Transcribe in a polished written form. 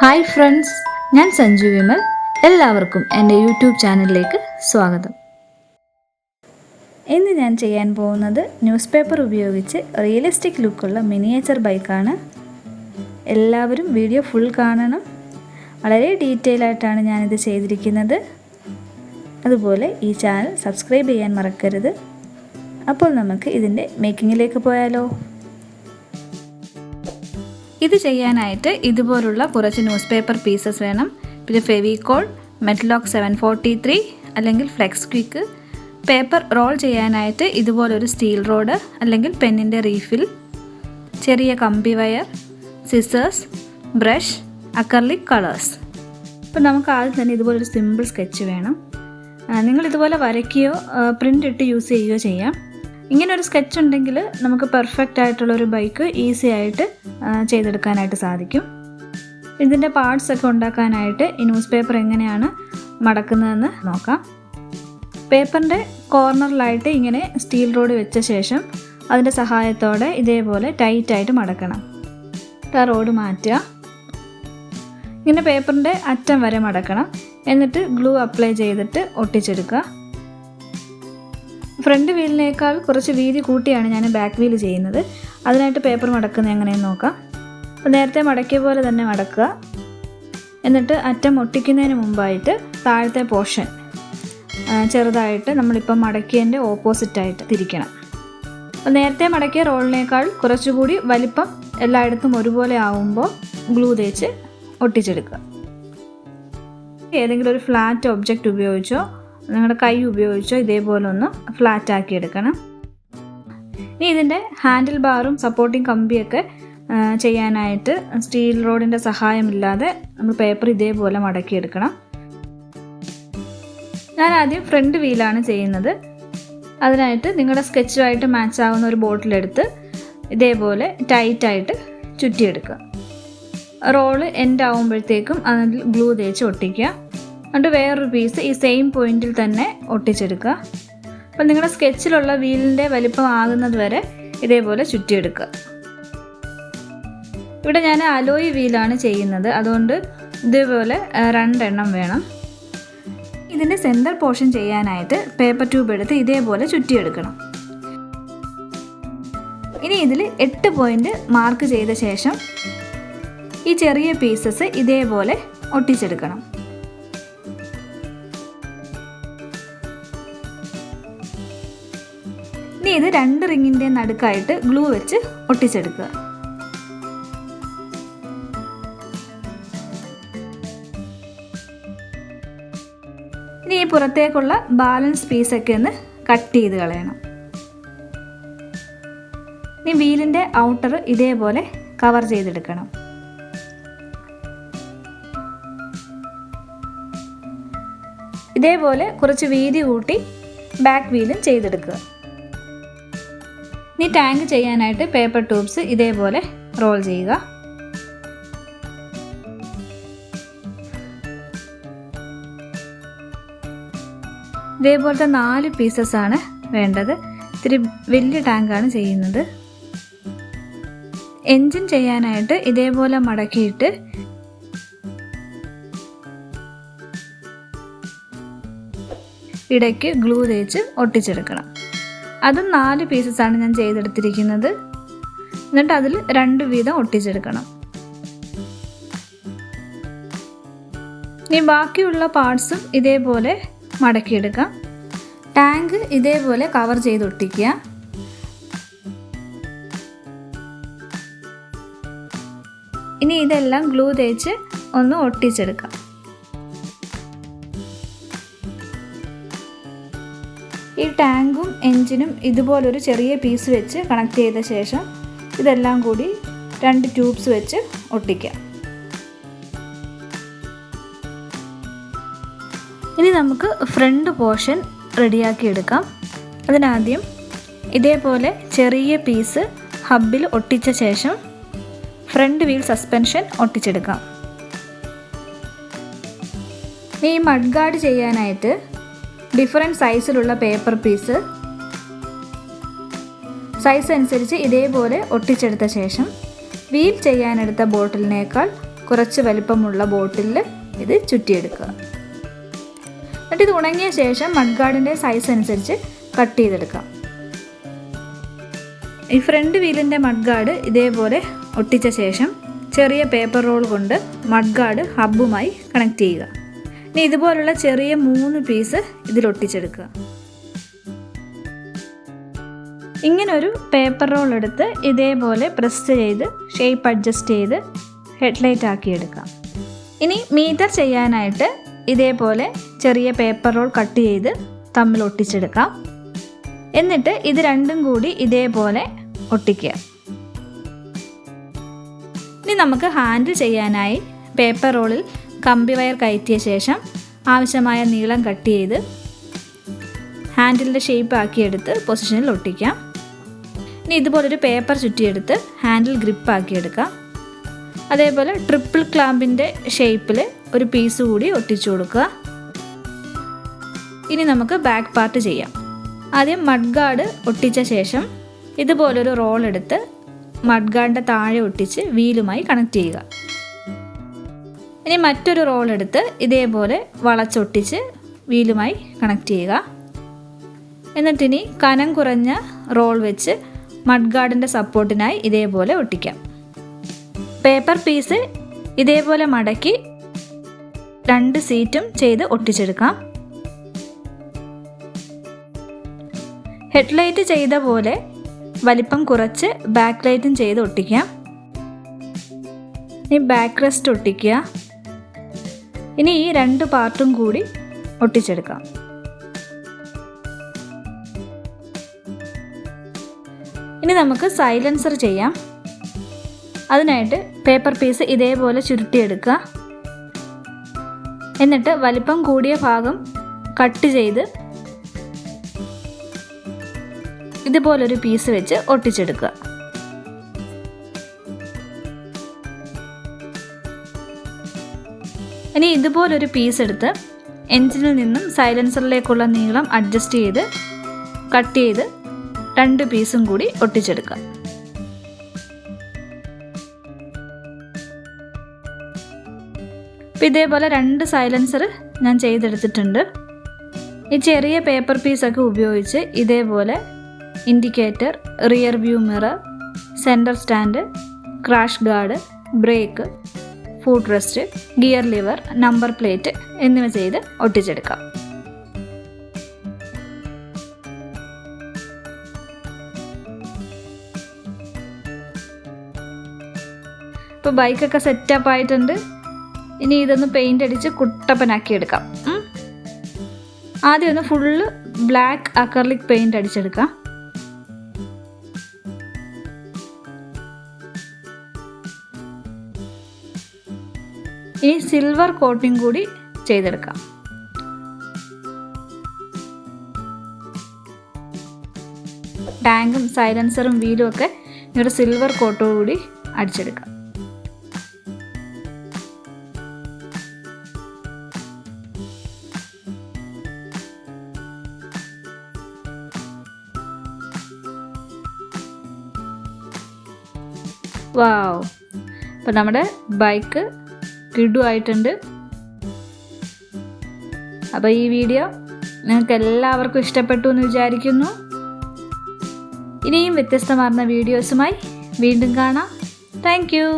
Hi friends, ഞാൻ സഞ്ജു വിമൽ. എല്ലാവർക്കും എൻ്റെ യൂട്യൂബ് ചാനലിലേക്ക് സ്വാഗതം. ഇന്ന് ഞാൻ ചെയ്യാൻ പോകുന്നത് ന്യൂസ് പേപ്പർ ഉപയോഗിച്ച് റിയലിസ്റ്റിക് ലുക്കുള്ള മിനിയേച്ചർ ബൈക്കാണ്. എല്ലാവരും വീഡിയോ ഫുൾ കാണണം. വളരെ ഡീറ്റെയിൽ ആയിട്ടാണ് ഞാനിത് ചെയ്തിരിക്കുന്നത്. അതുപോലെ ഈ ചാനൽ സബ്സ്ക്രൈബ് ചെയ്യാൻ മറക്കരുത്. അപ്പോൾ നമുക്ക് ഇതിൻ്റെ മേക്കിങ്ങിലേക്ക് പോയാലോ. ഇത് ചെയ്യാനായിട്ട് ഇതുപോലുള്ള കുറച്ച് ന്യൂസ് പേപ്പർ പീസസ് വേണം. പിന്നെ ഫെവിക്കോൾ, മെറ്റലോക്ക് 743 അല്ലെങ്കിൽ ഫ്ലെക്സ് ക്വിക്ക്, പേപ്പർ റോൾ ചെയ്യാനായിട്ട് ഇതുപോലൊരു സ്റ്റീൽ റോഡ് അല്ലെങ്കിൽ പെന്നിൻ്റെ റീഫിൽ, ചെറിയ കമ്പി wire, scissors, brush, acrylic colours. അപ്പോൾ നമുക്ക് ആദ്യം തന്നെ ഇതുപോലൊരു സിമ്പിൾ സ്കെച്ച് വേണം. നിങ്ങൾ ഇതുപോലെ വരയ്ക്കുകയോ പ്രിൻ്റ് ഇട്ട് യൂസ് ചെയ്യുകയോ ചെയ്യാം. ഇങ്ങനൊരു സ്കെച്ച് ഉണ്ടെങ്കിൽ നമുക്ക് പെർഫെക്റ്റ് ആയിട്ടുള്ളൊരു ബൈക്ക് ഈസി ആയിട്ട് ചെയ്തെടുക്കാനായിട്ട് സാധിക്കും. ഇതിൻ്റെ പാർട്സ് ഒക്കെ ഉണ്ടാക്കാനായിട്ട് ഈ ന്യൂസ് പേപ്പർ എങ്ങനെയാണ് മടക്കുന്നതെന്ന് നോക്കാം. പേപ്പറിൻ്റെ കോർണറിലായിട്ട് ഇങ്ങനെ സ്റ്റീൽ റോഡ് വെച്ച ശേഷം അതിൻ്റെ സഹായത്തോടെ ഇതേപോലെ ടൈറ്റായിട്ട് മടക്കണം. ആ റോഡ് മാറ്റുക. ഇങ്ങനെ പേപ്പറിൻ്റെ അറ്റം വരെ മടക്കണം. എന്നിട്ട് ഗ്ലൂ അപ്ലൈ ചെയ്തിട്ട് ഒട്ടിച്ചെടുക്കുക. ഫ്രണ്ട് വീലിനേക്കാൾ കുറച്ച് വീതി കൂട്ടിയാണ് ഞാൻ ബാക്ക് വീൽ ചെയ്യുന്നത്. അതിനായിട്ട് പേപ്പർ മടക്കുന്നത് എങ്ങനെയെന്ന് നോക്കാം. അപ്പോൾ നേരത്തെ മടക്കിയ പോലെ തന്നെ മടക്കുക. എന്നിട്ട് അറ്റം ഒട്ടിക്കുന്നതിന് മുമ്പായിട്ട് താഴത്തെ പോർഷൻ ചെറുതായിട്ട് നമ്മളിപ്പം മടക്കിയതിൻ്റെ ഓപ്പോസിറ്റായിട്ട് തിരിക്കണം. അപ്പോൾ നേരത്തെ മടക്കിയ റോളിനേക്കാൾ കുറച്ചുകൂടി വലിപ്പം എല്ലായിടത്തും ഒരുപോലെ ആവുമ്പോൾ ഗ്ലൂ തേച്ച് ഒട്ടിച്ചെടുക്കുക. ഏതെങ്കിലും ഒരു ഫ്ലാറ്റ് ഒബ്ജക്റ്റ് ഉപയോഗിച്ചോ നിങ്ങളുടെ കൈ ഉപയോഗിച്ചോ ഇതേപോലെ ഒന്ന് ഫ്ലാറ്റ് ആക്കി എടുക്കണം. ഇനി ഇതിൻ്റെ ഹാൻഡിൽ ബാറും സപ്പോർട്ടിങ് കമ്പിയൊക്കെ ചെയ്യാനായിട്ട് സ്റ്റീൽ റോഡിൻ്റെ സഹായമില്ലാതെ നമ്മൾ പേപ്പർ ഇതേപോലെ മടക്കിയെടുക്കണം. ഞാൻ ആദ്യം ഫ്രണ്ട് വീലാണ് ചെയ്യുന്നത്. അതിനായിട്ട് നിങ്ങളുടെ സ്കെച്ചുമായിട്ട് മാച്ച് ആവുന്ന ഒരു ബോട്ടിലെടുത്ത് ഇതേപോലെ ടൈറ്റായിട്ട് ചുറ്റിയെടുക്കുക. റോള് എൻഡ് ആവുമ്പോഴത്തേക്കും അതിൽ ഗ്ലൂ തേച്ച് ഒട്ടിക്കുക. എന്നിട്ട് വേറൊരു പീസ് ഈ സെയിം പോയിന്റിൽ തന്നെ ഒട്ടിച്ചെടുക്കുക. അപ്പോൾ നിങ്ങളുടെ സ്കെച്ചിലുള്ള വീലിൻ്റെ വലിപ്പം ആകുന്നത് വരെ ഇതേപോലെ ചുറ്റിയെടുക്കുക. ഇവിടെ ഞാൻ അലോയ് വീലാണ് ചെയ്യുന്നത്, അതുകൊണ്ട് ഇതേപോലെ 2 എണ്ണം വേണം. ഇതിൻ്റെ സെൻറ്റർ പോർഷൻ ചെയ്യാനായിട്ട് പേപ്പർ ട്യൂബ് എടുത്ത് ഇതേപോലെ ചുറ്റിയെടുക്കണം. ഇനി ഇതിൽ 8 പോയിന്റ് മാർക്ക് ചെയ്ത ശേഷം ഈ ചെറിയ പീസസ് ഇതേപോലെ ഒട്ടിച്ചെടുക്കണം. ഇനി ഇത് 2 റിങ്ങിൻ്റെ നടുക്കായിട്ട് ഗ്ലൂ വെച്ച് ഒട്ടിച്ചെടുക്കുക. ഇനി ഈ പുറത്തേക്കുള്ള ബാലൻസ് പീസൊക്കെ ഒന്ന് കട്ട് ചെയ്ത് കളയണം. ഇനി വീലിൻ്റെ ഔട്ടർ ഇതേപോലെ കവർ ചെയ്തെടുക്കണം. ഇതേപോലെ കുറച്ച് വീതി കൂട്ടി ബാക്ക് വീലും ചെയ്തെടുക്കുക. ഇനി ടാങ്ക് ചെയ്യാനായിട്ട് പേപ്പർ ട്യൂബ്സ് ഇതേപോലെ റോൾ ചെയ്യുക. ഇതേപോലത്തെ 4 പീസസാണ് വേണ്ടത്. ഇത്തിരി വലിയ ടാങ്കാണ് ചെയ്യുന്നത്. എൻജിൻ ചെയ്യാനായിട്ട് ഇതേപോലെ മടക്കിയിട്ട് ഇടയ്ക്ക് ഗ്ലൂ തേച്ച് ഒട്ടിച്ചെടുക്കണം. അതും 4 പീസസാണ് ഞാൻ ചെയ്തെടുത്തിരിക്കുന്നത്. എന്നിട്ട് അതിൽ 2 വീതം ഒട്ടിച്ചെടുക്കണം. ഇനി ബാക്കിയുള്ള പാർട്സും ഇതേപോലെ മടക്കിയെടുക്കാം. ടാങ്ക് ഇതേപോലെ കവർ ചെയ്ത് ഒട്ടിക്കുക. ഇനി ഇതെല്ലാം ഗ്ലൂ തേച്ച് ഒന്ന് ഒട്ടിച്ചെടുക്കാം. ഈ ടാങ്കും എൻജിനും ഇതുപോലൊരു ചെറിയ പീസ് വെച്ച് കണക്ട് ചെയ്ത ശേഷം ഇതെല്ലാം കൂടി 2 ട്യൂബ്സ് വെച്ച് ഒട്ടിക്കാം. ഇനി നമുക്ക് ഫ്രണ്ട് പോർഷൻ റെഡിയാക്കി എടുക്കാം. അതിനാദ്യം ഇതേപോലെ ചെറിയ പീസ് ഹബിൽ ഒട്ടിച്ച ശേഷം ഫ്രണ്ട് വീൽ സസ്പെൻഷൻ ഒട്ടിച്ചെടുക്കാം. ഇനി ഈ മഡ് ഗാർഡ് ചെയ്യാനായിട്ട് ഡിഫറെൻറ്റ് സൈസിലുള്ള പേപ്പർ പീസ് സൈസ് അനുസരിച്ച് ഇതേപോലെ ഒട്ടിച്ചെടുത്ത ശേഷം വീൽ ചെയ്യാനെടുത്ത ബോട്ടിലിനേക്കാൾ കുറച്ച് വലിപ്പമുള്ള ബോട്ടിലിൽ ഇത് ചുറ്റിയെടുക്കുക. എന്നിട്ട് ഇത് ഉണങ്ങിയ ശേഷം മഡ് ഗാർഡിൻ്റെ സൈസ് അനുസരിച്ച് കട്ട് ചെയ്തെടുക്കാം. ഈ ഫ്രണ്ട് വീലിൻ്റെ മഡ് ഗാർഡ് ഇതേപോലെ ഒട്ടിച്ച ശേഷം ചെറിയ പേപ്പർ റോൾ കൊണ്ട് മഡ് ഗാർഡ് ഹബ്ബുമായി കണക്ട് ചെയ്യുക. ഇനി ഇതുപോലുള്ള ചെറിയ 3 പീസ് ഇതിലൊട്ടിച്ചെടുക്കുക. ഇങ്ങനൊരു പേപ്പർ റോൾ എടുത്ത് ഇതേപോലെ പ്രസ് ചെയ്ത് ഷേപ്പ് അഡ്ജസ്റ്റ് ചെയ്ത് ഹെഡ്ലൈറ്റ് ആക്കിയെടുക്കാം. ഇനി മീറ്റർ ചെയ്യാനായിട്ട് ഇതേപോലെ ചെറിയ പേപ്പർ റോൾ കട്ട് ചെയ്ത് തമ്മിൽ ഒട്ടിച്ചെടുക്കാം. എന്നിട്ട് ഇത് രണ്ടും കൂടി ഇതേപോലെ ഒട്ടിക്കുക. ഇനി നമുക്ക് ഹാൻഡിൽ ചെയ്യാനായി പേപ്പർ റോളിൽ കമ്പി വയർ കയറ്റിയ ശേഷം ആവശ്യമായ നീളം കട്ട് ചെയ്ത് ഹാൻഡിലിൻ്റെ ഷേപ്പ് ആക്കിയെടുത്ത് പൊസിഷനിൽ ഒട്ടിക്കാം. ഇനി ഇതുപോലൊരു പേപ്പർ ചുറ്റിയെടുത്ത് ഹാൻഡിൽ ഗ്രിപ്പ് ആക്കിയെടുക്കാം. അതേപോലെ ട്രിപ്പിൾ ക്ലാമ്പിൻ്റെ ഷേപ്പിൽ ഒരു പീസ് കൂടി ഒട്ടിച്ചു കൊടുക്കുക. ഇനി നമുക്ക് ബാക്ക് പാർട്ട് ചെയ്യാം. ആദ്യം മഡ് ഗാർഡ് ഒട്ടിച്ച ശേഷം ഇതുപോലൊരു റോൾ എടുത്ത് മഡ് ഗാർഡിൻ്റെ താഴെ ഒട്ടിച്ച് വീലുമായി കണക്ട് ചെയ്യുക. ഇനി മറ്റൊരു റോൾ എടുത്ത് ഇതേപോലെ വളച്ചൊട്ടിച്ച് വീലുമായി കണക്ട് ചെയ്യുക. എന്നിട്ടിനി കനം കുറഞ്ഞ റോൾ വെച്ച് മഡ് ഗാർഡിൻ്റെ സപ്പോർട്ടിനായി ഇതേപോലെ ഒട്ടിക്കാം. പേപ്പർ പീസ് ഇതേപോലെ മടക്കി 2 സീറ്റും ചെയ്ത് ഒട്ടിച്ചെടുക്കാം. ഹെഡ്ലൈറ്റ് ചെയ്ത പോലെ വലിപ്പം കുറച്ച് ബാക്ക് ലൈറ്റും ചെയ്ത് ഒട്ടിക്കാം. ഇനി ബാക്ക് റെസ്റ്റ് ഒട്ടിക്കുക. ഇനി ഈ 2 പാർട്ടും കൂടി ഒട്ടിച്ചെടുക്കാം. ഇനി നമുക്ക് സൈലൻസർ ചെയ്യാം. അതിനായിട്ട് പേപ്പർ പീസ് ഇതേപോലെ ചുരുട്ടിയെടുക്കുക. എന്നിട്ട് വലിപ്പം കൂടിയ ഭാഗം കട്ട് ചെയ്ത് ഇതുപോലൊരു പീസ് വെച്ച് ഒട്ടിച്ചെടുക്കുക. ഇനി ഇതുപോലൊരു പീസ് എടുത്ത് എൻജിനിൽ നിന്നും സൈലൻസറിലേക്കുള്ള നീളം അഡ്ജസ്റ്റ് ചെയ്ത് കട്ട് ചെയ്ത് 2 പീസും കൂടി ഒട്ടിച്ചെടുക്കുക. അപ്പോൾ ഇതേപോലെ 2 സൈലൻസർ ഞാൻ ചെയ്തെടുത്തിട്ടുണ്ട്. ഈ ചെറിയ പേപ്പർ പീസൊക്കെ ഉപയോഗിച്ച് ഇതേപോലെ indicator, rear view mirror, centre stand, crash guard, brake, foot rest, gear lever, number plate എന്നിവ ചെയ്ത് ഒട്ടിച്ചെടുക്കാം. ഇപ്പോൾ ബൈക്കൊക്കെ സെറ്റപ്പ് ആയിട്ടുണ്ട്. ഇനി ഇതൊന്ന് പെയിൻ്റ് അടിച്ച് കുട്ടപ്പനാക്കി എടുക്കാം. ആദ്യം ഒന്ന് ഫുള്ള് ബ്ലാക്ക് അക്രലിക് പെയിൻ്റ് അടിച്ചെടുക്കാം. ഇനി സിൽവർ കോട്ടിംഗ് കൂടി ചെയ്തെടുക്കാം. ടാങ്കും സൈലൻസറും വീലും ഒക്കെ ഒരു സിൽവർ കോട്ടോടുകൂടി അടിച്ചെടുക്കാം. വാവ്! അപ്പോൾ നമ്മുടെ ബൈക്ക് കിടുവായിട്ടുണ്ട്. അപ്പോൾ ഈ വീഡിയോ നിങ്ങൾക്ക് എല്ലാവർക്കും ഇഷ്ടപ്പെട്ടു എന്ന് വിചാരിക്കുന്നു. ഇനിയും വ്യത്യസ്തമാർന്ന വീഡിയോസുമായി വീണ്ടും കാണാം. Thank you.